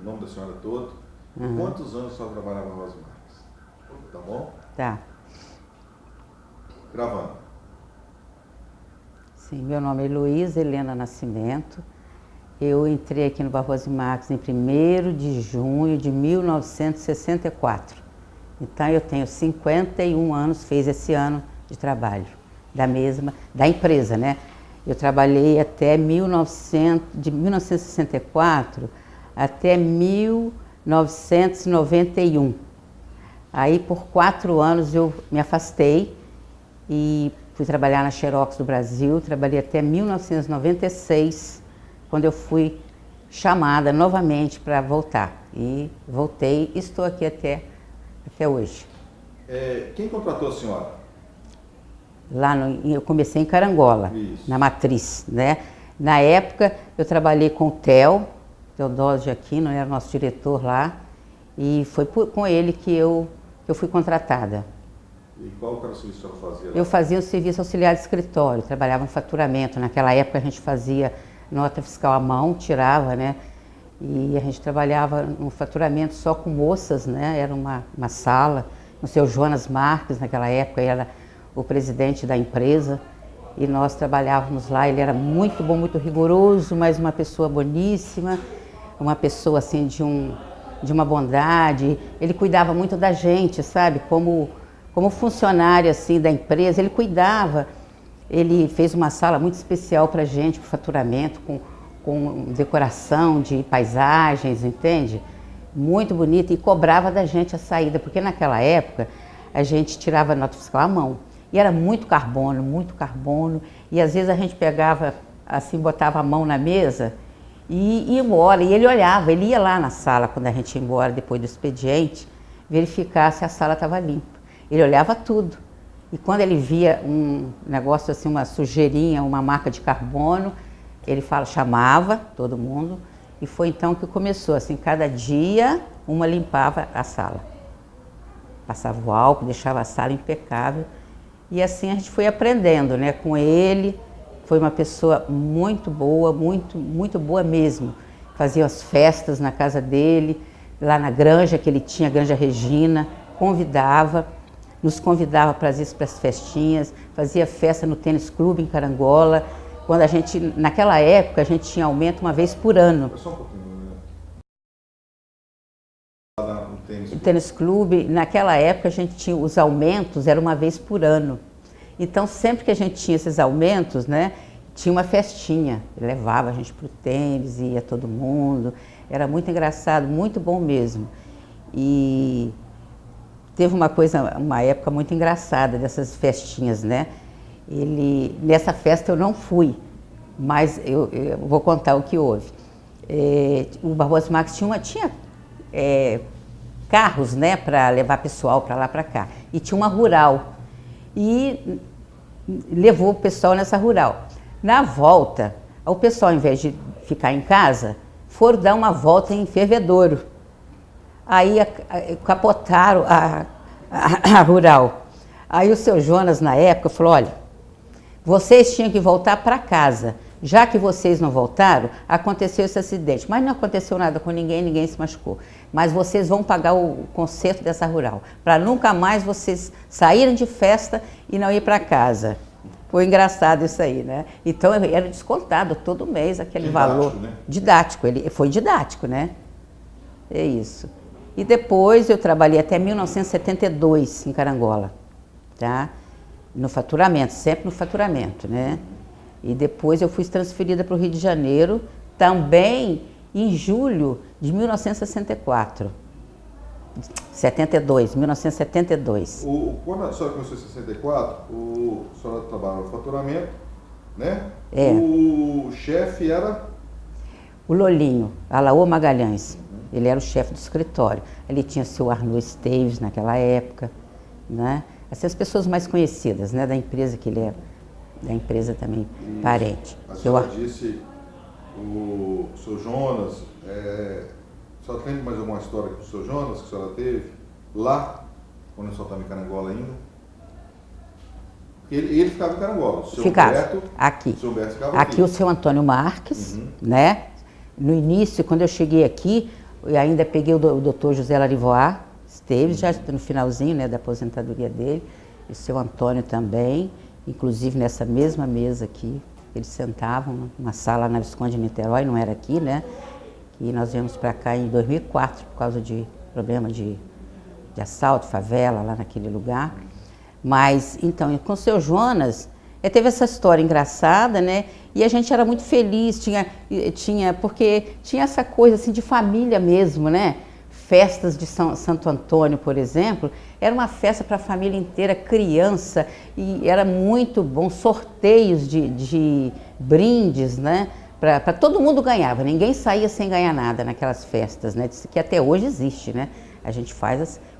o nome da senhora todo, e quantos anos a senhora trabalhava na Rosa Marques. Tá bom? Tá. Gravando. Sim, meu nome é Luísa Helena Nascimento. Eu entrei aqui no Barroso Marques em 1º de junho de 1964. Então eu tenho 51 anos, fez esse ano de trabalho da empresa, né? Eu trabalhei até de 1964 até 1991. Aí por 4 anos eu me afastei e fui trabalhar na Xerox do Brasil, trabalhei até 1996, quando eu fui chamada novamente para voltar. E voltei e estou aqui até hoje. Quem contratou a senhora? Eu comecei em Carangola, Isso. Na Matriz, né? Na época eu trabalhei com o Teodósio de Aquino, era nosso diretor lá, e foi com ele que eu fui contratada. E qual era o serviço que a senhora fazia lá? Eu fazia o serviço auxiliar de escritório, trabalhava no faturamento. Naquela época a gente fazia nota fiscal à mão, tirava, né? E a gente trabalhava no faturamento só com moças, né? Era uma sala. O seu Jonas Marques, naquela época, era o presidente da empresa. E nós trabalhávamos lá. Ele era muito bom, muito rigoroso, mas uma pessoa boníssima, uma pessoa assim de uma bondade. Ele cuidava muito da gente, sabe? Como funcionário assim da empresa, ele cuidava. Ele fez uma sala muito especial para a gente, para o faturamento, com decoração de paisagens, entende? Muito bonita, e cobrava da gente a saída, porque naquela época a gente tirava a nota fiscal à mão. E era muito carbono, e às vezes a gente pegava, assim, botava a mão na mesa e ia embora. E ele olhava, ele ia lá na sala, quando a gente ia embora, depois do expediente, verificar se a sala estava limpa. Ele olhava tudo. E quando ele via um negócio assim, uma sujeirinha, uma marca de carbono, ele chamava todo mundo, e foi então que começou, assim, cada dia uma limpava a sala. Passava o álcool, deixava a sala impecável, e assim a gente foi aprendendo, né, com ele. Foi uma pessoa muito boa, muito boa mesmo. Fazia as festas na casa dele, lá na granja que ele tinha, a Granja Regina, nos convidava para as festinhas, fazia festa no tênis clube em Carangola. Quando naquela época, a gente tinha aumento uma vez por ano. Só um pouquinho, né? No tênis clube, naquela época, a gente tinha os aumentos, era uma vez por ano. Então, sempre que a gente tinha esses aumentos, né, tinha uma festinha. Levava a gente para o tênis, ia todo mundo. Era muito engraçado, muito bom mesmo. E teve uma época muito engraçada dessas festinhas, né? Nessa festa eu não fui, mas eu vou contar o que houve. O Barroso Marques tinha carros, né, para levar pessoal para lá, para cá. E tinha uma rural. E levou o pessoal nessa rural. Na volta, o pessoal, ao invés de ficar em casa, foram dar uma volta em Fervedouro. Aí capotaram a rural. Aí o seu Jonas, na época, falou: olha, vocês tinham que voltar para casa. Já que vocês não voltaram, aconteceu esse acidente. Mas não aconteceu nada com ninguém se machucou. Mas vocês vão pagar o conserto dessa rural, para nunca mais vocês saírem de festa e não ir para casa. Foi engraçado isso aí, né? Então era descontado todo mês aquele valor. Né? Didático, ele foi didático, né? É isso. E depois eu trabalhei até 1972 em Carangola, tá? No faturamento, sempre no faturamento, né? E depois eu fui transferida para o Rio de Janeiro, também em julho de 1964. 1972. Quando a senhora começou em 64, a senhora trabalhava no faturamento, né? É. O chefe era? O Lolinho, Alaô Magalhães. Ele era o chefe do escritório. Ele tinha seu Arnaud Esteves naquela época, né? Essas pessoas mais conhecidas, né, da empresa que ele é, da empresa também, parente. A senhora disse o seu Jonas, a senhora lembra mais alguma história com o seu Jonas que a senhora teve lá, quando a senhora estava em Carangola ainda? Ele ficava em Carangola, o seu Humberto, aqui. O seu Humberto ficava aqui o seu Antônio Marques, né? No início, quando eu cheguei aqui, Eu ainda peguei o doutor José Larivois, esteve já no finalzinho, né, da aposentadoria dele, e o seu Antônio também, inclusive nessa mesma mesa aqui, eles sentavam numa sala na Visconde de Niterói, não era aqui, né? E nós viemos para cá em 2004 por causa de problema de assalto, favela, lá naquele lugar. Mas, então, com o seu Jonas, teve essa história engraçada, né? E a gente era muito feliz, porque tinha essa coisa assim de família mesmo, né? Festas de Santo Antônio, por exemplo, era uma festa para a família inteira, criança, e era muito bom, sorteios de brindes, né? Para todo mundo ganhava, ninguém saía sem ganhar nada naquelas festas, né? Que até hoje existe, né? A gente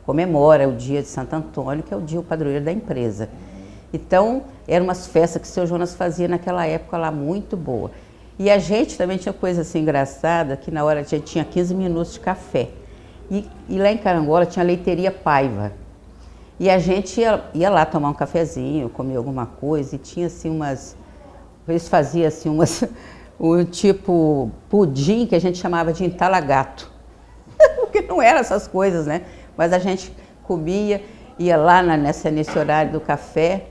comemora o dia de Santo Antônio, que é o dia padroeiro da empresa. Então, eram umas festas que o seu Jonas fazia naquela época lá, muito boa. E a gente também tinha coisa assim engraçada, que na hora a gente tinha 15 minutos de café. E lá em Carangola tinha a leiteria Paiva. E a gente ia lá tomar um cafezinho, comer alguma coisa, e tinha assim eles faziam assim um tipo pudim que a gente chamava de entalagato. Porque não eram essas coisas, né? Mas a gente comia, ia lá nesse horário do café,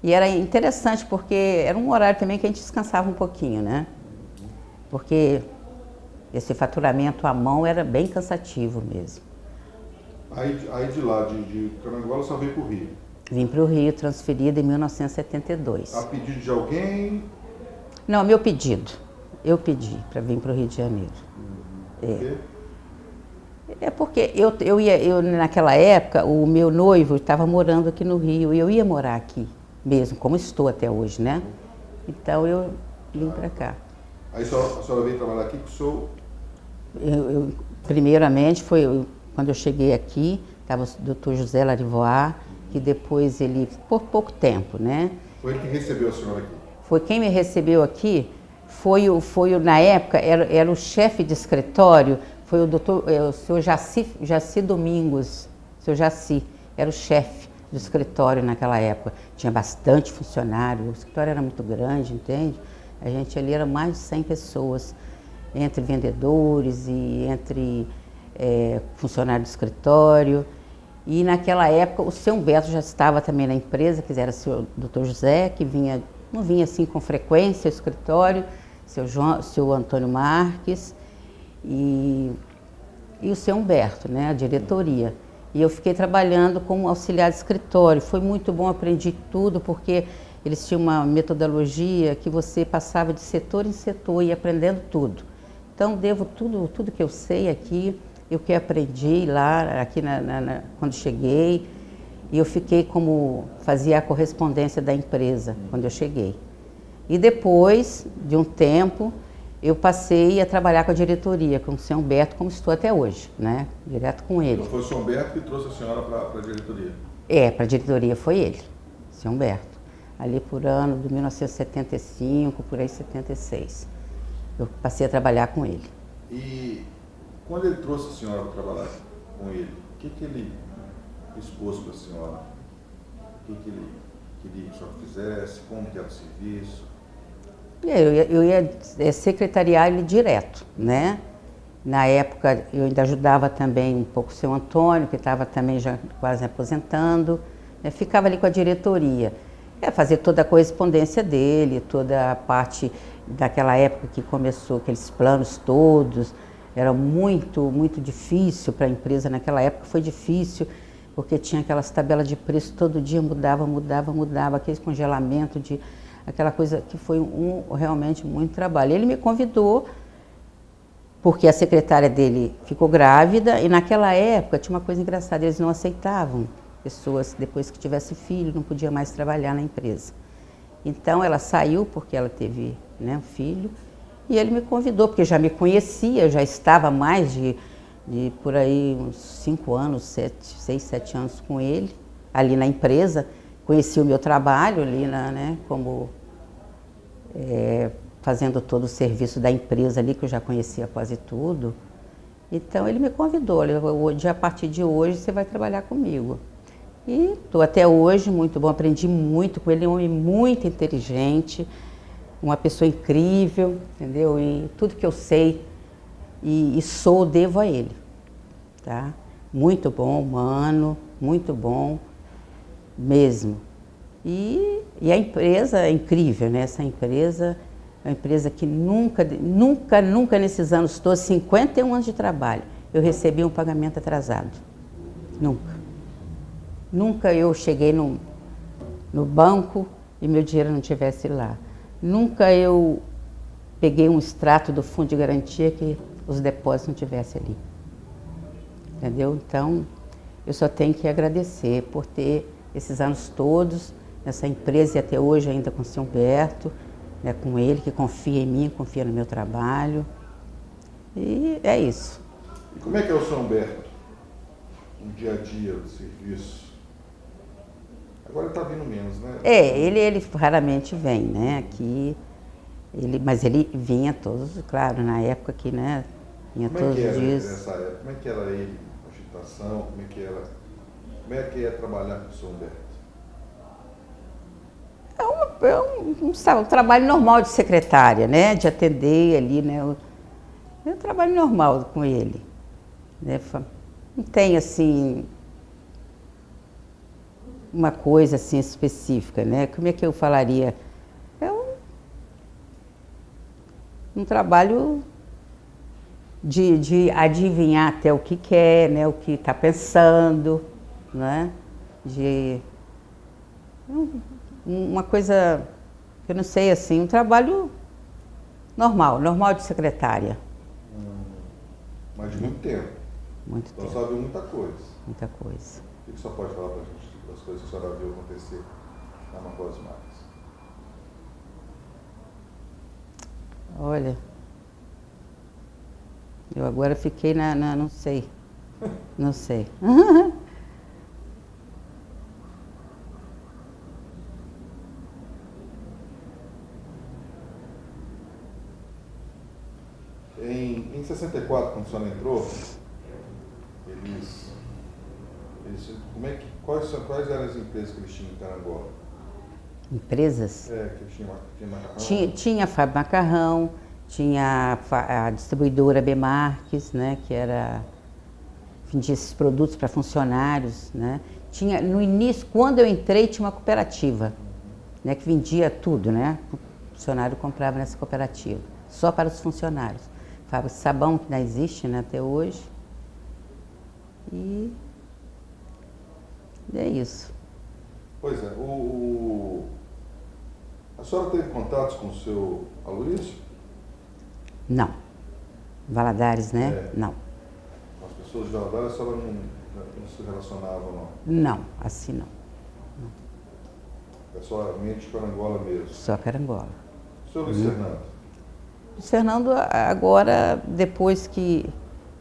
e era interessante porque era um horário também que a gente descansava um pouquinho, né? Porque esse faturamento à mão era bem cansativo mesmo. Aí de lá, de Carangola, só veio para o Rio? Vim para o Rio, transferida em 1972. A pedido de alguém? Não, meu pedido. Eu pedi para vir para o Rio de Janeiro. Por quê? Porque eu naquela época, o meu noivo estava morando aqui no Rio e eu ia morar aqui mesmo, como estou até hoje, né? Então eu vim para cá. Aí a senhora veio trabalhar aqui com o seu... Primeiramente quando eu cheguei aqui, estava o doutor José Larivois, que depois por pouco tempo, né? Foi ele que recebeu a senhora aqui? Foi quem me recebeu aqui, na época, era o chefe de escritório, foi o senhor Jaci Domingos, o senhor Jaci, era o chefe do escritório naquela época. Tinha bastante funcionário, o escritório era muito grande, entende? A gente ali era mais de 100 pessoas, entre vendedores e entre funcionários do escritório. E naquela época o seu Humberto já estava também na empresa, que era o seu doutor José, que não vinha assim com frequência ao escritório, seu Antônio Marques e o seu Humberto, né, a diretoria. E eu fiquei trabalhando como auxiliar de escritório. Foi muito bom, aprendi tudo, porque eles tinham uma metodologia que você passava de setor em setor e ia aprendendo tudo. Então, devo tudo que eu sei aqui, eu que aprendi lá, aqui quando cheguei. E eu fiquei fazia a correspondência da empresa quando eu cheguei. E depois de um tempo, eu passei a trabalhar com a diretoria, com o seu Humberto, como estou até hoje, né? Direto com ele. Então foi o seu Humberto que trouxe a senhora para a diretoria? Para a diretoria foi ele, o seu Humberto. Ali por ano de 1975, por aí 76. Eu passei a trabalhar com ele. E quando ele trouxe a senhora para trabalhar com ele, o que ele expôs para a senhora? O que ele queria que a senhora fizesse? Como que era o serviço? Eu ia secretariar ele direto, né? Na época eu ainda ajudava também um pouco o seu Antônio, que estava também já quase aposentando. Ficava ali com a diretoria. Fazer toda a correspondência dele, toda a parte daquela época que começou aqueles planos todos. Era muito, muito difícil para a empresa naquela época, foi difícil, porque tinha aquelas tabelas de preço, todo dia mudava, aquele congelamento, aquela coisa que foi realmente muito trabalho. Ele me convidou, porque a secretária dele ficou grávida, e naquela época tinha uma coisa engraçada, eles não aceitavam pessoas, depois que tivesse filho, não podia mais trabalhar na empresa. Então ela saiu porque ela teve, né, um filho, e ele me convidou, porque já me conhecia, eu já estava mais de por aí uns 5 anos, 6, 7 anos com ele, ali na empresa. Conheci o meu trabalho ali, né, como fazendo todo o serviço da empresa ali, que eu já conhecia quase tudo. Então ele me convidou, a partir de hoje você vai trabalhar comigo. E estou até hoje, muito bom, aprendi muito com ele, é um homem muito inteligente, uma pessoa incrível, entendeu? E tudo que eu sei, devo a ele, tá? Muito bom, humano, muito bom mesmo. E a empresa é incrível, né? Essa empresa é uma empresa que nunca nesses anos todos, 51 anos de trabalho, eu recebi um pagamento atrasado. Nunca. Nunca eu cheguei no banco e meu dinheiro não estivesse lá. Nunca eu peguei um extrato do fundo de garantia que os depósitos não estivessem ali. Entendeu? Então, eu só tenho que agradecer por ter esses anos todos, nessa empresa e até hoje ainda com o seu Humberto, né, com ele que confia em mim, confia no meu trabalho. E é isso. E como é que é o seu Humberto? No dia a dia do serviço? Agora ele está vindo menos, né? Ele raramente vem, né? Aqui, mas ele vinha todos, claro, na época que, né? Vinha todos os dias. Nessa época? Como é que era ele, a agitação? Como é que é trabalhar com o seu Humberto? Um trabalho normal de secretária, né? De atender ali, né? É um trabalho normal com ele. Né? Não tem, assim, uma coisa assim específica, né? Como é que eu falaria? É um trabalho de adivinhar até o que quer, né? O que está pensando, né? Uma coisa, eu não sei, assim, um trabalho normal de secretária. Mas de muito tempo. Muito tempo. Então sabe muita coisa. Muita coisa. O que você pode falar para a gente das coisas que a senhora viu acontecer na Marcos Marques? Olha, eu agora fiquei não sei. Não sei. Em 64, quando a senhora entrou, quais eram as empresas que eles tinham em Carangola? Empresas? Que eles tinham macarrão? Tinha a Fábio Macarrão, tinha a distribuidora B. Marques, né, que vendia esses produtos para funcionários, né. Tinha, no início, quando eu entrei, tinha uma cooperativa, né, que vendia tudo, né. O funcionário comprava nessa cooperativa, só para os funcionários. Fábrica de sabão, que ainda existe, né, até hoje. E é isso. Pois é. A senhora teve contatos com o seu Aloysio? Não. Valadares, né? Não. As pessoas de Valadares, a senhora não se relacionava, não? Não, assim não. É somente Carangola mesmo? Só Carangola. O senhor Luiz Fernando? Luiz Fernando, agora, depois que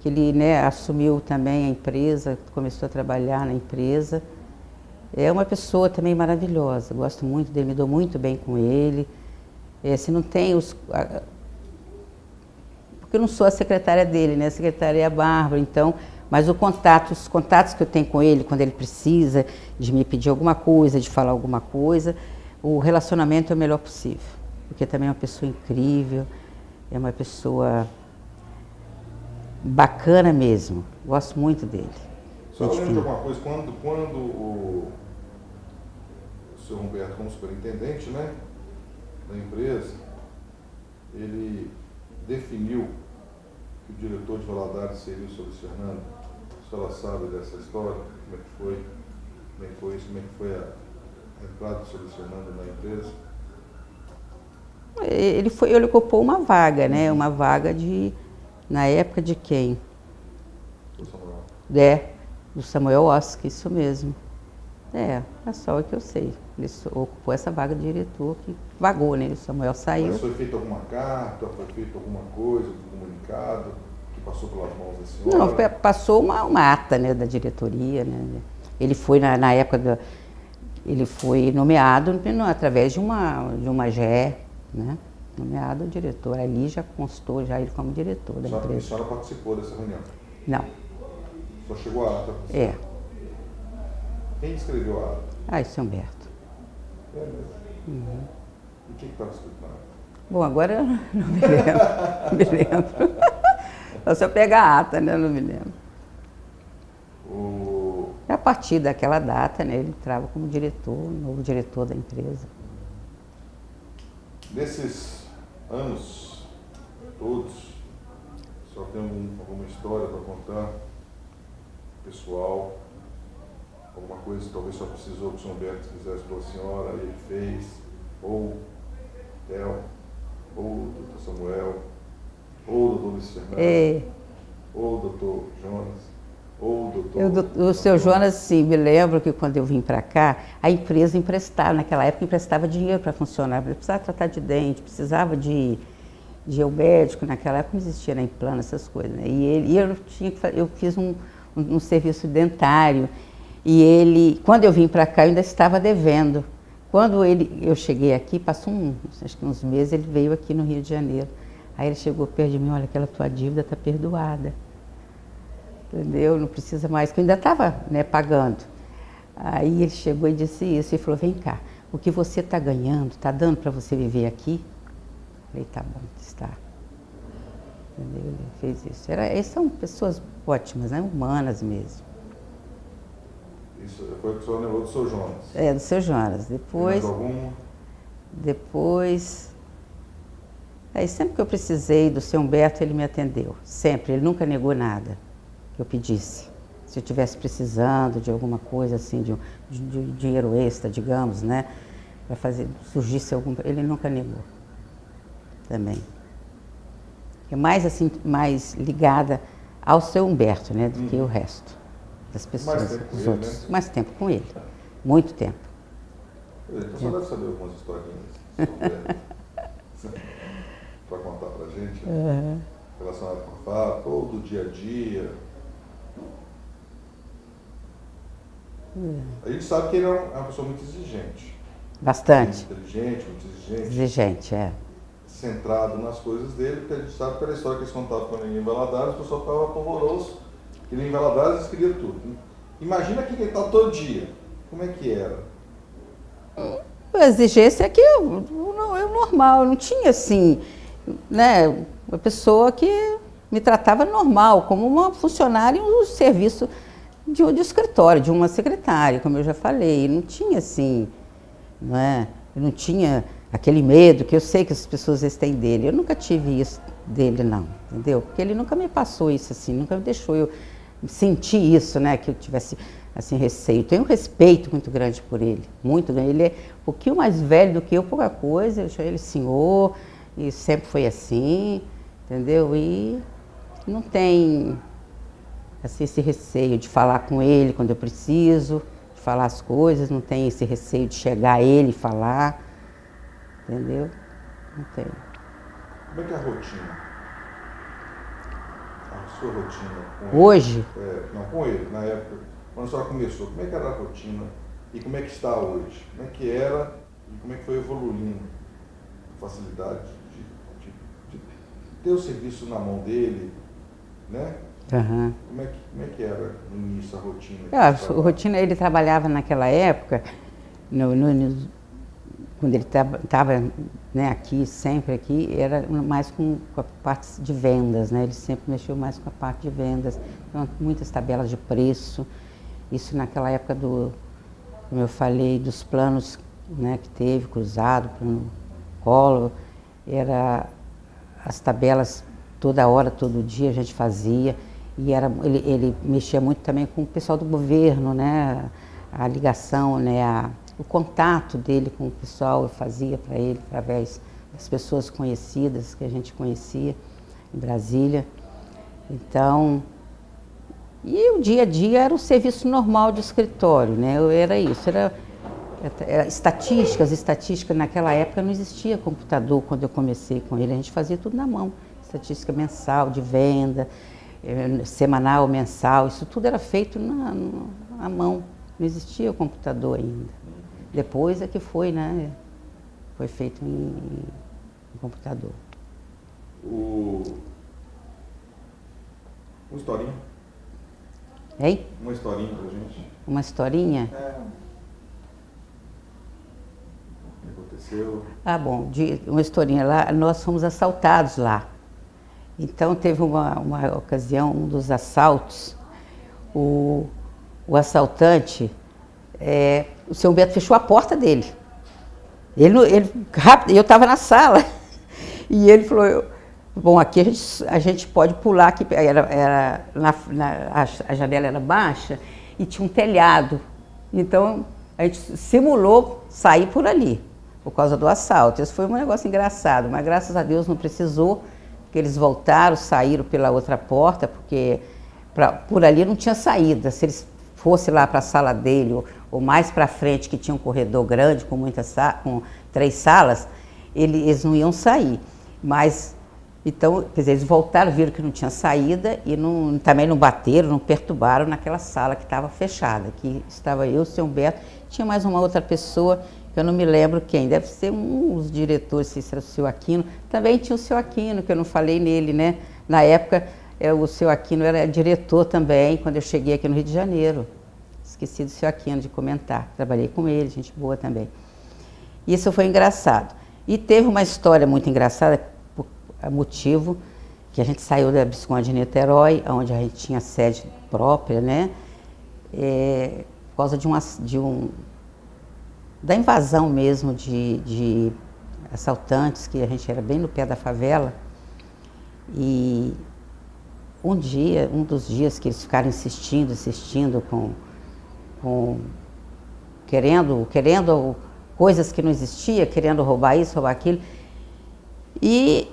ele, né, assumiu também a empresa, começou a trabalhar na empresa, é uma pessoa também maravilhosa. Gosto muito dele, me dou muito bem com ele. Se não tem porque eu não sou a secretária dele, né? A secretária é a Bárbara, então, mas os contatos que eu tenho com ele, quando ele precisa de me pedir alguma coisa, de falar alguma coisa, o relacionamento é o melhor possível. Porque também é uma pessoa incrível, é uma pessoa bacana mesmo. Gosto muito dele. Só lembro de alguma coisa, quando o senhor Humberto, como superintendente, né, da empresa, ele definiu que o diretor de Valadares seria o senhor Luiz Fernando. A senhora sabe dessa história? Como é que foi? Como é que foi isso? Como é que foi a entrada do senhor Luiz Fernando na empresa? Ele ocupou uma vaga, né? Uma vaga na época de quem? Do Samuel. Do Samuel Oscar, isso mesmo. É só o que eu sei. Ele ocupou essa vaga de diretor que vagou, né? O Samuel saiu. Mas foi feita alguma carta, foi feita alguma coisa, um comunicado que passou pelas mãos da senhora? Não, passou uma ata, né, da diretoria, né? Ele foi, na época, ele foi nomeado através de uma GE, né? Nomeado diretor. Ali já constou já ele como diretor da empresa. A senhora participou dessa reunião? Não. Só chegou a ata? Quem escreveu a ata? Isso é Humberto. É mesmo? Uhum. E o que estava escrito na ata? Bom, agora não me lembro. Só se eu pegar a ata, né? Eu não me lembro. O... A partir daquela data, né, ele entrava como diretor, novo diretor da empresa. Nesses anos todos, só tem alguma história para contar, pessoal, alguma coisa que talvez só precisou que o Sr. Humberto fizesse pela senhora, ele fez, ou Theo, ou o Dr. Samuel, ou o Dr. Luiz Fernando, ou o Dr. Jonas. O seu Jonas, sim, me lembro que quando eu vim para cá, a empresa emprestava, naquela época emprestava dinheiro para funcionário, precisava tratar de dente, precisava de ir ao médico, naquela época não existia nem plano, essas coisas, né? Eu fiz um serviço dentário, e ele, quando eu vim para cá, eu ainda estava devendo. Quando eu cheguei aqui, passou acho que uns meses, ele veio aqui no Rio de Janeiro. Aí ele chegou perto de mim, olha, aquela tua dívida está perdoada. Entendeu? Não precisa mais, que eu ainda estava, né, pagando. Aí ele chegou e disse isso, e falou, vem cá, o que você está ganhando, está dando para você viver aqui? Eu falei, tá bom, está. Entendeu? Ele fez isso. Eles são pessoas ótimas, né, humanas mesmo. Isso foi o que o senhor lembrou do seu Jonas? É, do seu Jonas. Depois... Aí sempre que eu precisei do seu Humberto, ele me atendeu. Sempre, ele nunca negou nada que eu pedisse. Se eu estivesse precisando de alguma coisa assim, de dinheiro extra, digamos, né? Para fazer, surgisse algum... Ele nunca negou. Também. É mais assim, mais ligada ao seu Humberto, né? Do que o resto das pessoas, mais tempo dos com outros. Ele, né? Mais tempo com ele. Muito tempo. Então só deve saber algumas historinhas para contar para a gente, né? Relacionado com a fábrica, ou do dia a dia. A gente sabe que ele é uma pessoa muito exigente. Bastante. Muito inteligente, muito exigente. Exigente, é. Centrado nas coisas dele, porque a gente sabe pela história que eles contavam quando ele ia em Valadares, o pessoal ficava pavoroso, que ele em Valadares eles queriam tudo. Imagina aqui que ele está todo dia. Como é que era? A exigência é que eu normal, eu não tinha assim, né, uma pessoa que me tratava normal, como uma funcionária em um serviço de escritório, de uma secretária, como eu já falei. Não tinha assim, não é? Eu não tinha aquele medo que eu sei que as pessoas têm dele. Eu nunca tive isso dele, não, entendeu? Porque ele nunca me passou isso assim, nunca me deixou eu sentir isso, né, que eu tivesse assim receio. Tenho um respeito muito grande por ele, muito grande. Ele é um pouquinho mais velho do que eu, pouca coisa. Eu chamo ele senhor, e sempre foi assim, entendeu? E não tem assim, esse receio de falar com ele quando eu preciso, de falar as coisas, não tem esse receio de chegar a ele e falar, entendeu? Não tem. Como é que é a rotina? A sua rotina com ele? Hoje? Não, com ele, na época, quando a senhora começou, como é que era a rotina e como é que está hoje? Como é que era e como é que foi evoluindo a facilidade de ter o serviço na mão dele, né? Uhum. Como é que era no início a rotina? A rotina, ele trabalhava naquela época, quando ele estava, né, aqui, sempre aqui, era mais com a parte de vendas, né? Ele sempre mexeu mais com a parte de vendas, então, muitas tabelas de preço. Isso naquela época como eu falei, dos planos, né, que teve, cruzado, plano Collor, era as tabelas toda hora, todo dia a gente fazia. E ele mexia muito também com o pessoal do governo, né? A ligação, né? O contato dele com o pessoal eu fazia para ele através das pessoas conhecidas que a gente conhecia em Brasília. Então, e o dia a dia era o serviço normal de escritório, né? Era isso, era estatísticas naquela época não existia computador quando eu comecei com ele, a gente fazia tudo na mão, estatística mensal, de venda, semanal, mensal, isso tudo era feito na mão, não existia o computador ainda. Depois é que foi, né? Foi feito em computador. Uma historinha. Hein? Uma historinha pra gente. Uma historinha? O que aconteceu? Ah, bom, uma historinha lá, nós fomos assaltados lá. Então teve uma ocasião, um dos assaltos, o assaltante, o seu Humberto fechou a porta dele. Rápido, eu estava na sala e ele falou, bom, aqui a gente pode pular, aqui, a janela era baixa e tinha um telhado. Então a gente simulou sair por ali, por causa do assalto. Isso foi um negócio engraçado, mas graças a Deus não precisou, porque eles voltaram, saíram pela outra porta, porque por ali não tinha saída. Se eles fossem lá para a sala dele, ou mais para frente, que tinha um corredor grande, com 3 salas, eles não iam sair. Mas, então, quer dizer, eles voltaram, viram que não tinha saída e também não bateram, não perturbaram naquela sala que estava fechada, que estava eu, o seu Humberto, tinha mais uma outra pessoa, que eu não me lembro quem, deve ser um dos diretores, se era o seu Aquino, também tinha o seu Aquino, que eu não falei nele, né? Na época, o seu Aquino era diretor também, quando eu cheguei aqui no Rio de Janeiro. Esqueci do seu Aquino de comentar, trabalhei com ele, gente boa também. Isso foi engraçado. E teve uma história muito engraçada, por motivo que a gente saiu da Visconde de Niterói, onde a gente tinha sede própria, né? Por causa da invasão mesmo de assaltantes, que a gente era bem no pé da favela. E um dos dias que eles ficaram insistindo querendo coisas que não existiam, querendo roubar isso, roubar aquilo. E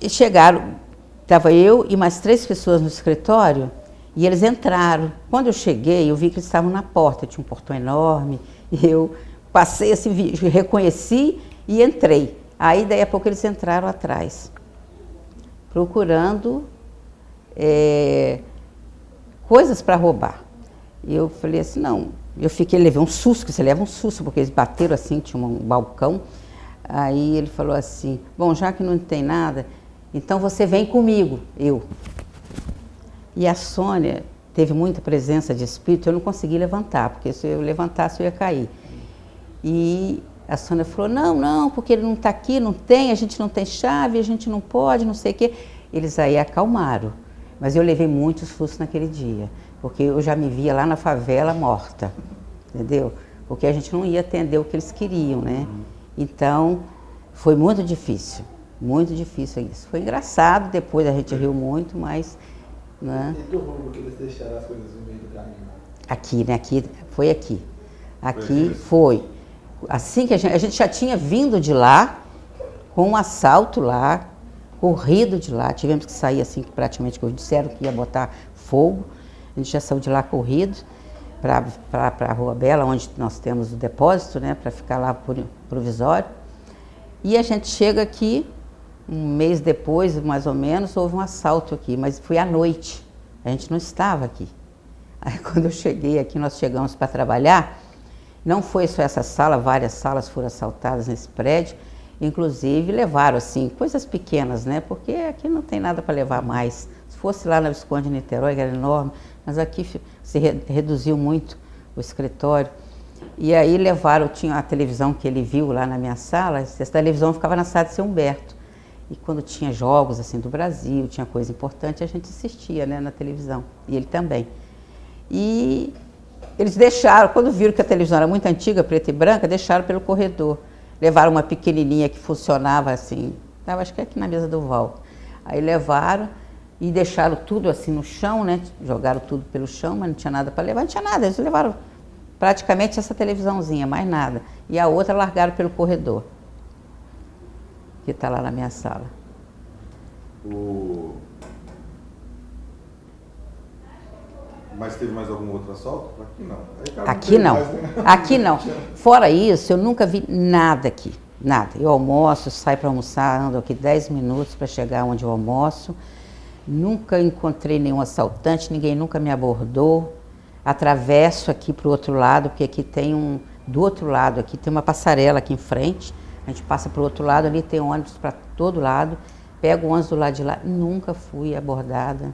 chegaram, estava eu e mais 3 pessoas no escritório, e eles entraram. Quando eu cheguei, eu vi que eles estavam na porta, tinha um portão enorme, e eu passei assim, reconheci e entrei. Aí, daí a pouco, eles entraram atrás, procurando coisas para roubar. E eu falei assim, não, levei um susto, que você leva um susto, porque eles bateram assim, tinha um balcão. Aí ele falou assim, bom, já que não tem nada, então você vem comigo, eu. E a Sônia teve muita presença de espírito, eu não consegui levantar, porque se eu levantasse eu ia cair. E a Sônia falou, não, porque ele não está aqui, não tem, a gente não tem chave, a gente não pode, não sei o quê. Eles aí acalmaram, mas eu levei muitos sustos naquele dia, porque eu já me via lá na favela morta, entendeu? Porque a gente não ia atender o que eles queriam, né? Então, foi muito difícil isso. Foi engraçado, depois a gente riu muito, mas... Né? E do roubo que eles deixaram as coisas no meio do caminho? Aqui, né? Foi aqui. Aqui foi. Assim que a gente já tinha vindo de lá, com um assalto lá, corrido de lá, tivemos que sair assim, praticamente corrido, disseram que ia botar fogo, a gente já saiu de lá corrido para a Rua Bela, onde nós temos o depósito, né, para ficar lá provisório. E a gente chega aqui, um mês depois, mais ou menos, houve um assalto aqui, mas foi à noite, a gente não estava aqui. Aí quando eu cheguei aqui, nós chegamos para trabalhar, não foi só essa sala, várias salas foram assaltadas nesse prédio, inclusive levaram assim, coisas pequenas, né, porque aqui não tem nada para levar mais. Se fosse lá na Visconde de Niterói, que era enorme, mas aqui se reduziu muito o escritório. E aí levaram, tinha a televisão que ele viu lá na minha sala, essa televisão ficava na sala de São Humberto. E quando tinha jogos assim do Brasil, tinha coisa importante, a gente assistia, né, na televisão, e ele também. E eles deixaram, quando viram que a televisão era muito antiga, preta e branca, deixaram pelo corredor. Levaram uma pequenininha que funcionava assim, estava acho que aqui na mesa do Val. Aí levaram e deixaram tudo assim no chão, né? Jogaram tudo pelo chão, mas não tinha nada para levar, não tinha nada. Eles levaram praticamente essa televisãozinha, mais nada. E a outra largaram pelo corredor, que está lá na minha sala. Mas teve mais algum outro assalto? Aqui não. Aqui não. Mais, né? Aqui não. Fora isso, eu nunca vi nada aqui. Nada. Eu almoço, saio para almoçar, ando aqui 10 minutos para chegar onde eu almoço. Nunca encontrei nenhum assaltante, ninguém nunca me abordou. Atravesso aqui para o outro lado, porque aqui tem do outro lado aqui tem uma passarela aqui em frente. A gente passa para o outro lado, ali tem ônibus para todo lado. Pego o ônibus do lado de lá, nunca fui abordada,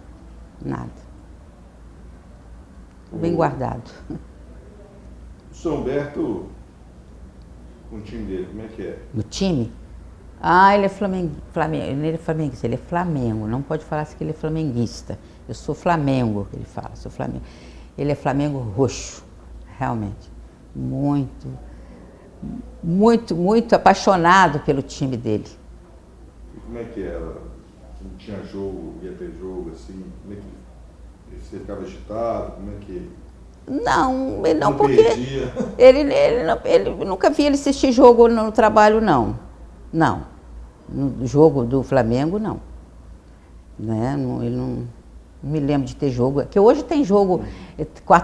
nada. Bem guardado. O São Humberto, com o time dele, como é que é? No time? Ah, ele é ele é flamenguista, ele é Flamengo, não pode falar assim que ele é flamenguista. Eu sou Flamengo, ele fala, sou Flamengo. Ele é Flamengo roxo, realmente. Muito, muito, muito apaixonado pelo time dele. E como é que era? Não tinha jogo, ia ter jogo, assim, como é que você ficava agitado, como é que... Não, ele não, Não porque perdia? ele nunca vi ele assistir jogo no trabalho, não. Não. No jogo do Flamengo, não. Né? Ele não me lembro de ter jogo. Que hoje tem jogo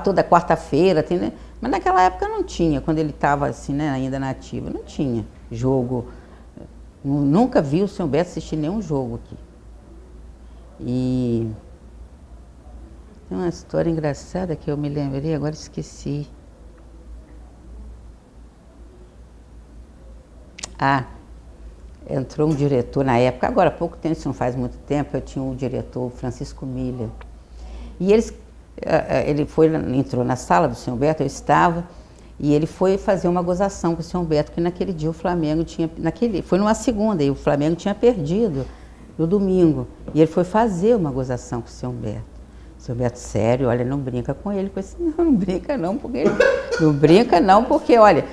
toda quarta-feira, tem, né? Mas naquela época não tinha, quando ele estava assim, né, ainda na ativa, não tinha jogo. Nunca vi o Sr. Beto assistir nenhum jogo aqui. E tem uma história engraçada que eu me lembrei, agora esqueci. Ah, entrou um diretor na época, agora há pouco tempo, isso não faz muito tempo, eu tinha um diretor, Francisco Milha. E ele entrou na sala do Sr. Beto, eu estava, e ele foi fazer uma gozação com o Sr. Beto, que naquele dia o Flamengo tinha, foi numa segunda, e o Flamengo tinha perdido no domingo. E ele foi fazer uma gozação com o Sr. Beto. O Sr. Beto, sério, olha, não brinca com ele. Eu disse, não brinca não, porque não brinca não, porque, olha,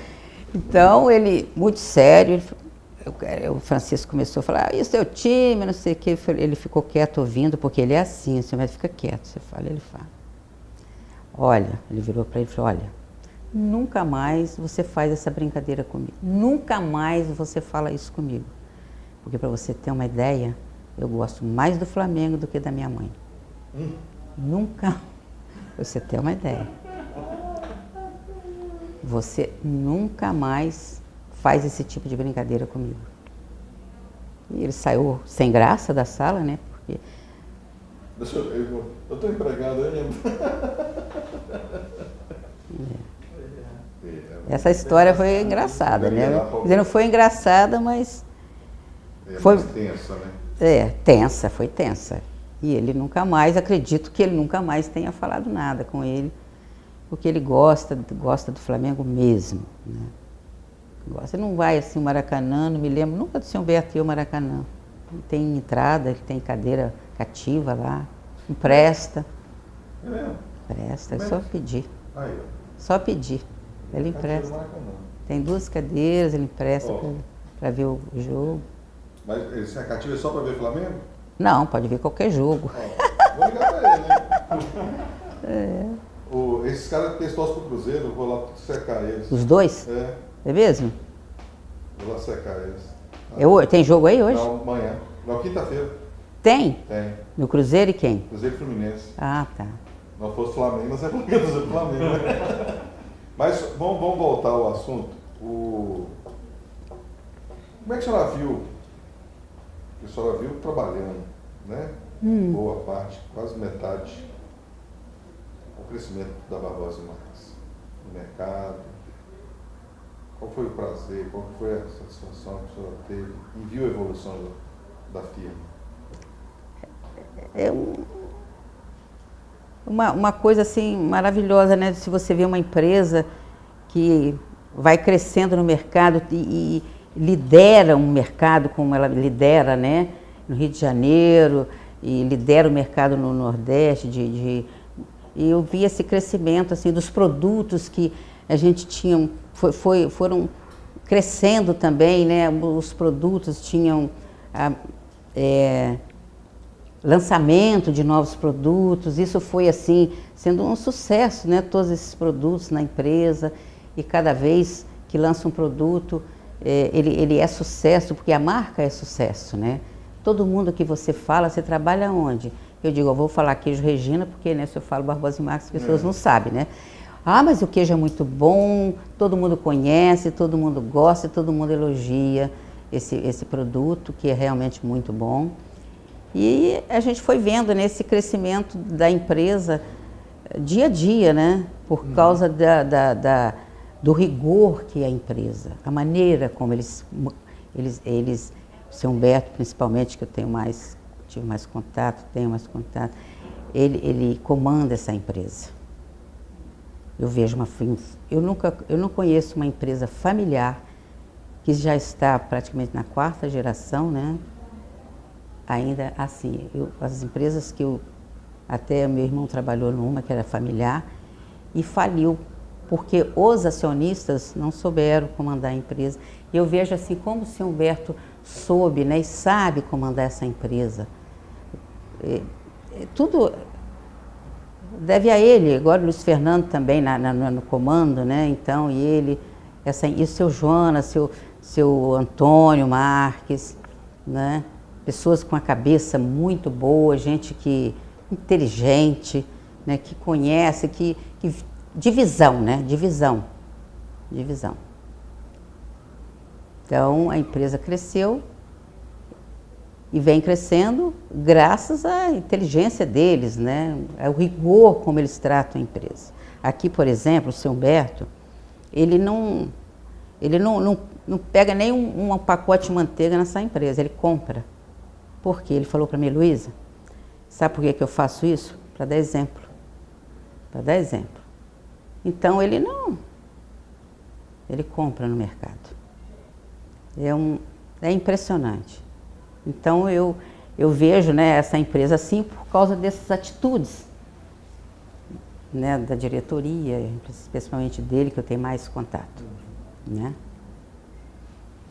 então ele, muito sério, o Francisco começou a falar, isso é o time, não sei o que, ele ficou quieto ouvindo, porque ele é assim, o Sr. Beto fica quieto, você fala, ele fala. Olha, ele virou para ele e falou, olha, nunca mais você faz essa brincadeira comigo, nunca mais você fala isso comigo, porque para você ter uma ideia, eu gosto mais do Flamengo do que da minha mãe. Nunca, pra você ter uma ideia. Você nunca mais faz esse tipo de brincadeira comigo. E ele saiu sem graça da sala, né? Porque... Deixa eu estou empregado ainda. Essa história foi engraçada, né? Quer dizer, não foi engraçada, mas... foi tensa, né? Tensa, foi tensa. E ele nunca mais, acredito que ele nunca mais tenha falado nada com ele, porque ele gosta do Flamengo mesmo, né? Ele não vai assim o Maracanã, não me lembro nunca do Sr. Beto ir ao Maracanã. Ele tem entrada, ele tem cadeira cativa lá, empresta. É mesmo? Empresta, é só pedir. Aí, ó. Só pedir. Ele empresta. Tem 2 cadeiras, ele empresta para ver o jogo. Mas esse cativo é só para ver Flamengo? Não, pode ver qualquer jogo. Vou ligar para ele, né? Esses caras que torcem pro Cruzeiro, eu vou lá secar eles. Os dois? É mesmo? Vou lá secar eles. Tem jogo aí hoje? Não, amanhã. Não, quinta-feira. Tem? Tem. No Cruzeiro e quem? Cruzeiro e Fluminense. Ah, tá. Não fosse Flamengo, nós é Flamengo, né? Mas vamos voltar ao assunto. Como é que a senhora viu? A senhora viu trabalhando, né? Boa parte, quase metade, o crescimento da Barbosa Marques no mercado. Qual foi o prazer, qual foi a satisfação que a senhora teve e viu a evolução da firma? É uma coisa assim maravilhosa, né? Se você vê uma empresa que vai crescendo no mercado e lidera um mercado como ela lidera, né? No Rio de Janeiro, e lidera o mercado no Nordeste, e eu vi esse crescimento assim dos produtos que a gente tinha, foram crescendo também, né? Os produtos tinham lançamento de novos produtos, isso foi assim, sendo um sucesso, né? Todos esses produtos na empresa, e cada vez que lança um produto, ele é sucesso, porque a marca é sucesso, né? Todo mundo que você fala, você trabalha onde? Eu digo, eu vou falar queijo Regina, porque, né, se eu falo Barbosa Marques, as pessoas não sabem, né? Ah, mas o queijo é muito bom, todo mundo conhece, todo mundo gosta, todo mundo elogia esse produto, que é realmente muito bom. E a gente foi vendo nesse crescimento da empresa dia a dia, né? Por causa do rigor que é a empresa, a maneira como eles o Sr. Humberto, principalmente, que eu tive mais contato, ele comanda essa empresa. Eu vejo eu não conheço uma empresa familiar que já está praticamente na 4ª geração, né? Ainda assim, as empresas que até meu irmão trabalhou numa que era familiar e faliu, porque os acionistas não souberam comandar a empresa. E eu vejo assim como o seu Humberto soube, né, e sabe comandar essa empresa. Tudo deve a ele. Agora o Luiz Fernando também no comando, né? Então, e o seu Jonas, seu Antônio Marques, né? Pessoas com a cabeça muito boa, gente inteligente, né? Que conhece, divisão, né? Divisão. Então, a empresa cresceu e vem crescendo graças à inteligência deles, né? Ao rigor como eles tratam a empresa. Aqui, por exemplo, o seu Humberto, ele não pega nem um pacote de manteiga nessa empresa, ele compra. Por quê? Ele falou para mim, Luísa, sabe por que eu faço isso? Para dar exemplo. Então, ele compra no mercado. É impressionante. Então, eu vejo, né, essa empresa assim por causa dessas atitudes, né, da diretoria, especialmente dele, que eu tenho mais contato, né?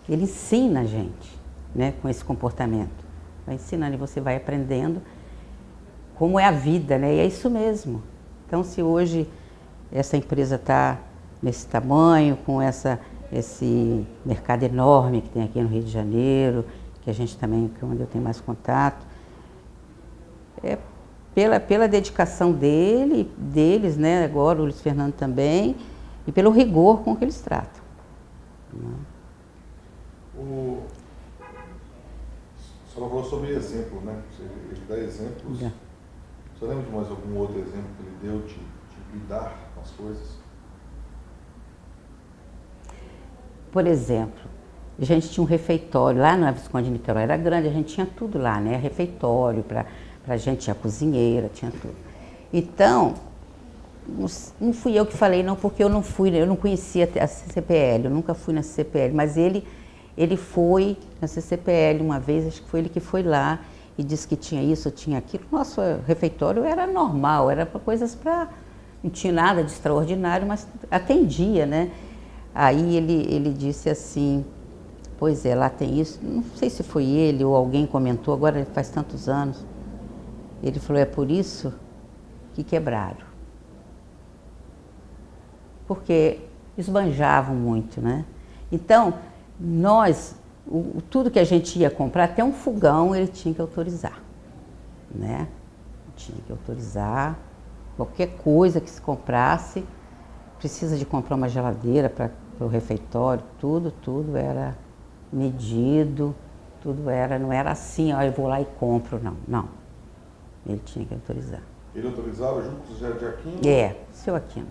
Ele ensina a gente, né, com esse comportamento. Vai ensinando e você vai aprendendo como é a vida, né? E é isso mesmo. Então, se hoje essa empresa está nesse tamanho, com esse mercado enorme que tem aqui no Rio de Janeiro, que a gente também, que é onde eu tenho mais contato, é pela dedicação deles, né? Agora o Luiz Fernando também, e pelo rigor com que eles tratam. A senhora falou sobre exemplo, né? Ele dá exemplos. Já. Você lembra de mais algum outro exemplo que ele deu de lidar com as coisas? Por exemplo, a gente tinha um refeitório lá na Visconde de Niterói, era grande, a gente tinha tudo lá, né? Refeitório, para a gente tinha cozinheira, tinha tudo. Então, não fui eu que falei, não, porque eu não conhecia a CCPL, eu nunca fui na CCPL, mas ele foi na CCPL uma vez, acho que foi ele que foi lá e disse que tinha isso, tinha aquilo. Nosso refeitório era normal, era para coisas não tinha nada de extraordinário, mas atendia, né? Aí ele disse assim, pois é, lá tem isso, não sei se foi ele ou alguém comentou, agora faz tantos anos. Ele falou, é por isso que quebraram. Porque esbanjavam muito, né? Então, tudo que a gente ia comprar, até um fogão, ele tinha que autorizar, né? Tinha que autorizar, qualquer coisa que se comprasse, precisa de comprar uma geladeira para o refeitório, tudo era medido, não era assim, ó, eu vou lá e compro, não. Ele tinha que autorizar. Ele autorizava junto com o José de Aquino? O seu Aquino,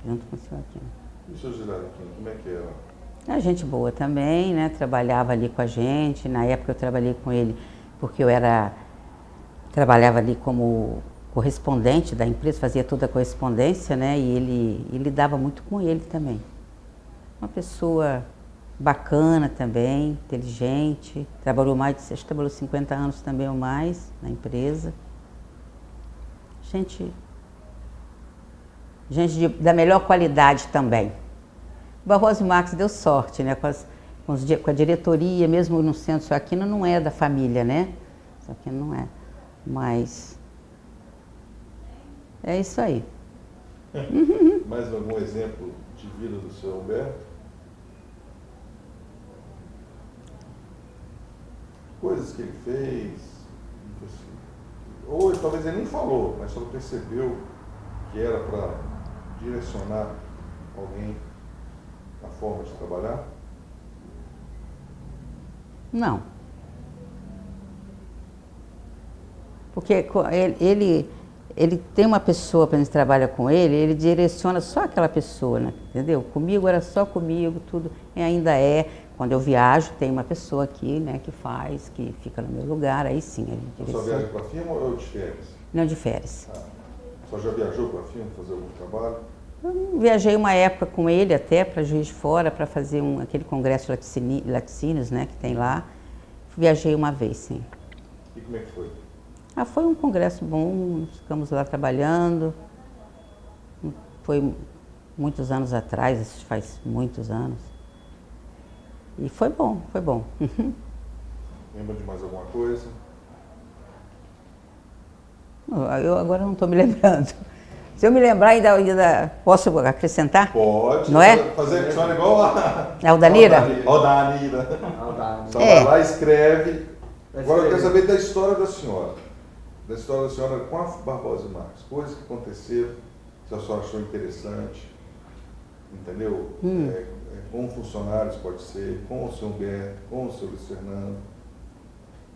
junto com o seu Aquino. E o seu José de Aquino, como é que era? A gente boa também, né? Trabalhava ali com a gente. Na época eu trabalhei com ele porque trabalhava ali como correspondente da empresa, fazia toda a correspondência, né? E ele lidava muito com ele também. Uma pessoa bacana também, inteligente, trabalhou acho que trabalhou 50 anos também ou mais na empresa. Gente da melhor qualidade também. O Barroso Marques deu sorte, né? Com a diretoria, mesmo no centro, Seu Aquino não é da família, né? Seu Aquino não é. Mas é isso aí. Mais algum exemplo de vida do seu Humberto? Coisas que ele fez, ou talvez ele nem falou, mas só percebeu que era para direcionar alguém na forma de trabalhar? Não. Porque ele tem uma pessoa, quando ele trabalha com ele direciona só aquela pessoa, né? Entendeu? Comigo era só comigo, tudo, e ainda é. Quando eu viajo, tem uma pessoa aqui, né, que fica no meu lugar, aí sim ele direciona. Só viaja para firma ou de férias? Não, de férias. Só já viajou para firma fazer algum trabalho? Eu viajei uma época com ele até para Juiz de Fora para fazer aquele congresso laticínios, né, que tem lá. Viajei uma vez, sim. E como é que foi? Foi um congresso bom, ficamos lá trabalhando. Foi muitos anos atrás, isso faz muitos anos. E foi bom, foi bom. Lembra de mais alguma coisa? Eu agora não estou me lembrando. Se eu me lembrar, ainda posso acrescentar? Pode. Não é? Fazer a senhora igual a... Aldanira? Aldanira. Só vai lá, escreve. Agora eu quero saber da história da senhora. Da história da senhora com a Barbosa e Marques. Coisas que aconteceram, que a senhora achou interessante. Entendeu? Com funcionários pode ser, com o senhor Humberto, com o senhor Luiz Fernando,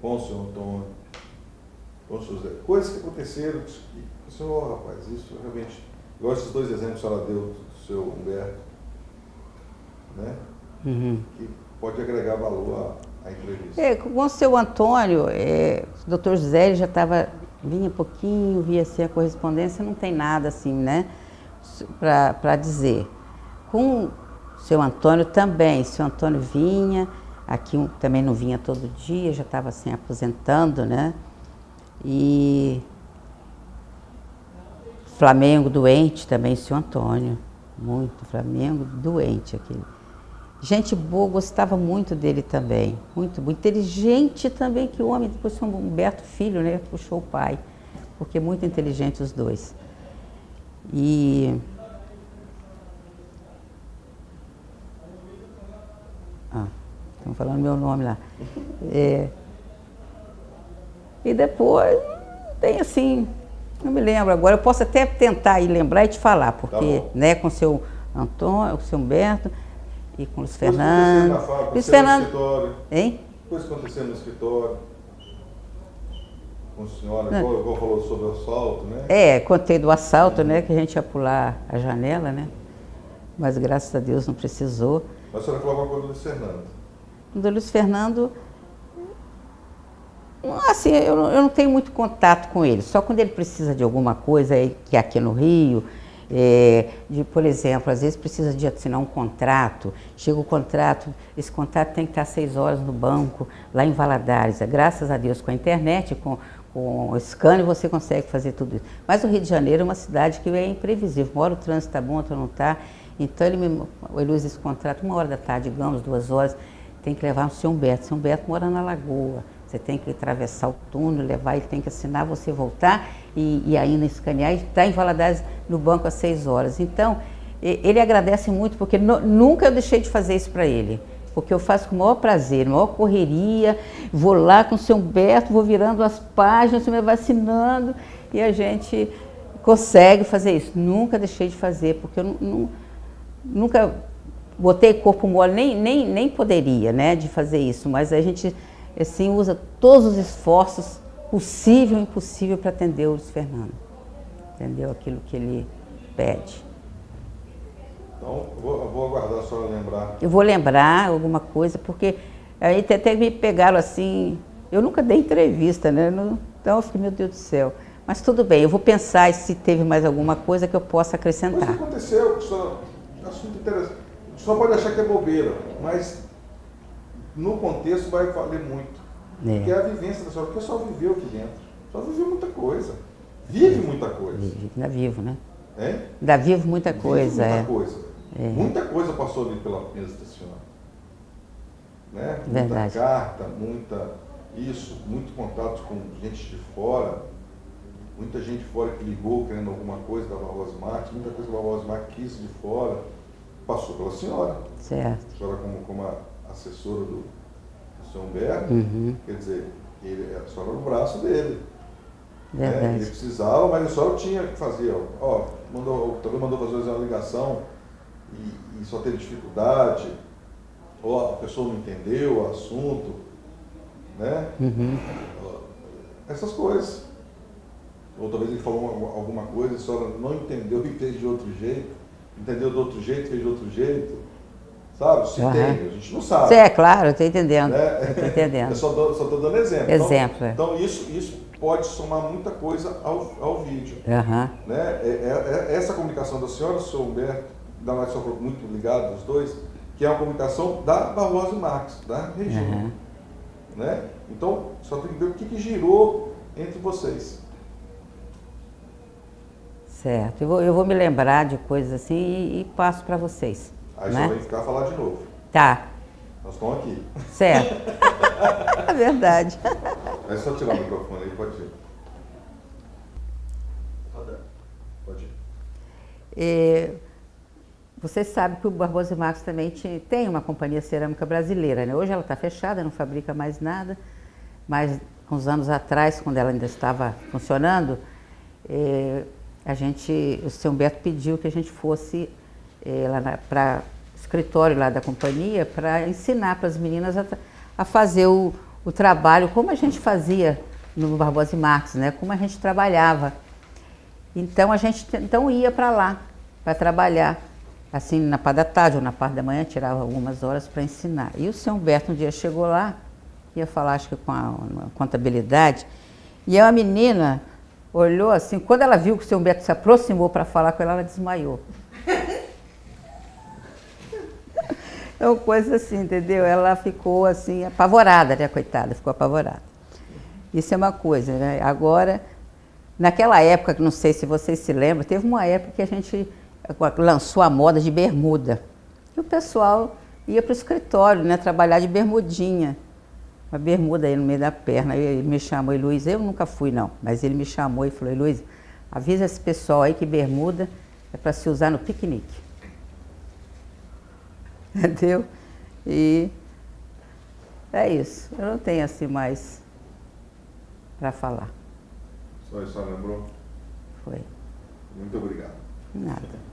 com o senhor Antônio, com o senhor Zé. Coisas que aconteceram, que o senhor, rapaz, isso realmente, igual esses dois exemplos que a senhora deu do seu Humberto, né? Que pode agregar valor à entrevista. Com o seu Antônio, o doutor José ele já vinha pouquinho, via assim a correspondência, não tem nada assim, né, para dizer. Com o seu Antônio também, o seu Antônio vinha, aqui também não vinha todo dia, já estava assim aposentando, né, e Flamengo doente também, o seu Antônio, muito, Flamengo doente aquele. Gente boa, gostava muito dele também, muito inteligente também, que o homem, depois foi Humberto Filho, né, puxou o pai, porque muito inteligente os dois. E estão falando meu nome lá. E depois, tem assim, não me lembro agora, eu posso até tentar ir lembrar e te falar, porque, né, com o seu Antônio, com o seu Humberto e com o Luiz Fernando. Luiz Fernando. Hein? Coisa acontecendo no escritório. Com a senhora, igual falou sobre o assalto, né? Contei do assalto, né, que a gente ia pular a janela, né? Mas graças a Deus não precisou. Mas a senhora falou alguma coisa do Luiz Fernando? Do Luiz Fernando, assim, eu não tenho muito contato com ele, só quando ele precisa de alguma coisa, que é aqui no Rio, por exemplo, às vezes precisa de assinar um contrato, chega o contrato, esse contrato tem que estar 6 horas no banco, lá em Valadares. Graças a Deus, com a internet, com o scanner, você consegue fazer tudo isso. Mas o Rio de Janeiro é uma cidade que é imprevisível, uma hora o trânsito está bom, outra não está, então ele usa esse contrato 1 hora da tarde, digamos, 2 horas, tem que levar no seu Humberto. Seu Humberto mora na Lagoa. Você tem que atravessar o túnel, levar, ele tem que assinar, você voltar e ainda escanear. E está em Valadares no banco às 6 horas. Então, ele agradece muito, porque nunca eu deixei de fazer isso para ele. Porque eu faço com o maior prazer, maior correria, vou lá com o seu Humberto, vou virando as páginas, o senhor vai assinando e a gente consegue fazer isso. Nunca deixei de fazer, porque eu nunca botei corpo mole, nem poderia, né, de fazer isso, mas a gente assim usa todos os esforços possível e impossível para atender o Luiz Fernando, entendeu? Aquilo que ele pede. Então, vou aguardar a senhora lembrar. Eu vou lembrar alguma coisa, porque aí até me pegaram assim, eu nunca dei entrevista, né, então eu fiquei, meu Deus do céu, mas tudo bem, eu vou pensar se teve mais alguma coisa que eu possa acrescentar. Mas o que aconteceu, senhora, assunto interessante. Só pode achar que é bobeira, mas no contexto vai valer muito. Porque é a vivência da senhora, porque a senhora viveu aqui dentro. A senhora viveu muita coisa. Vive muita coisa. Ainda vivo, né? Ainda vivo muita coisa. Muita coisa. Muita coisa passou ali pela mesa da senhora. Né? Muita carta, muito contato com gente de fora. Muita gente fora que ligou querendo alguma coisa da Barbosa Marques, muita coisa que a Barbosa Marques quis de fora. Passou pela senhora. Certo. A senhora como assessora do senhor Humberto, quer dizer, a senhora era o braço dele. Verdade. Ele precisava, mas a senhora tinha que fazer. Talvez mandou fazer uma ligação e só teve dificuldade, ou a pessoa não entendeu o assunto, né? Essas coisas. Ou talvez ele falou alguma coisa, a senhora não entendeu e fez de outro jeito. Entendeu de outro jeito, fez de outro jeito, sabe? Se tem, a gente não sabe. É claro, eu estou entendendo. Né? Eu estou entendendo. Eu só estou dando exemplo. Exemplo. Então isso pode somar muita coisa ao vídeo. Aham. Né? Essa comunicação da senhora, do senhor Humberto, da mais muito ligado os dois, que é uma comunicação da Barbosa e Marques, da Regina. Uhum. Né? Então, só tem que ver o que girou entre vocês. Certo. Eu vou me lembrar de coisas assim e passo para vocês. Aí né? só vem ficar a falar de novo. Tá. Nós estamos aqui. Certo. É verdade. É só tirar o microfone aí, pode ir. Pode ir. Você sabe que o Barbosa e Marques também tem uma companhia cerâmica brasileira, né? Hoje ela está fechada, não fabrica mais nada, mas uns anos atrás, quando ela ainda estava funcionando, o seu Humberto pediu que a gente fosse para o escritório lá da companhia para ensinar para as meninas a fazer o trabalho como a gente fazia no Barbosa e Marques, né? Como a gente trabalhava. Então a gente ia para lá para trabalhar, assim na parte da tarde ou na parte da manhã, tirava algumas horas para ensinar. E o seu Humberto um dia chegou lá, ia falar acho que com a contabilidade, e a menina olhou assim, quando ela viu que o seu Humberto se aproximou para falar com ela desmaiou. É uma coisa assim, entendeu? Ela ficou assim, apavorada, né, coitada, ficou apavorada. Isso é uma coisa, né? Agora, naquela época, não sei se vocês se lembram, teve uma época que a gente lançou a moda de bermuda. E o pessoal ia para o escritório, né, trabalhar de bermudinha. Uma bermuda aí no meio da perna. Ele me chamou, Luiz, eu nunca fui não, mas ele me chamou e falou, Luiz, avisa esse pessoal aí que bermuda é para se usar no piquenique. Entendeu? E é isso. Eu não tenho assim mais para falar. Só isso, lembrou? Foi. Muito obrigado. Nada.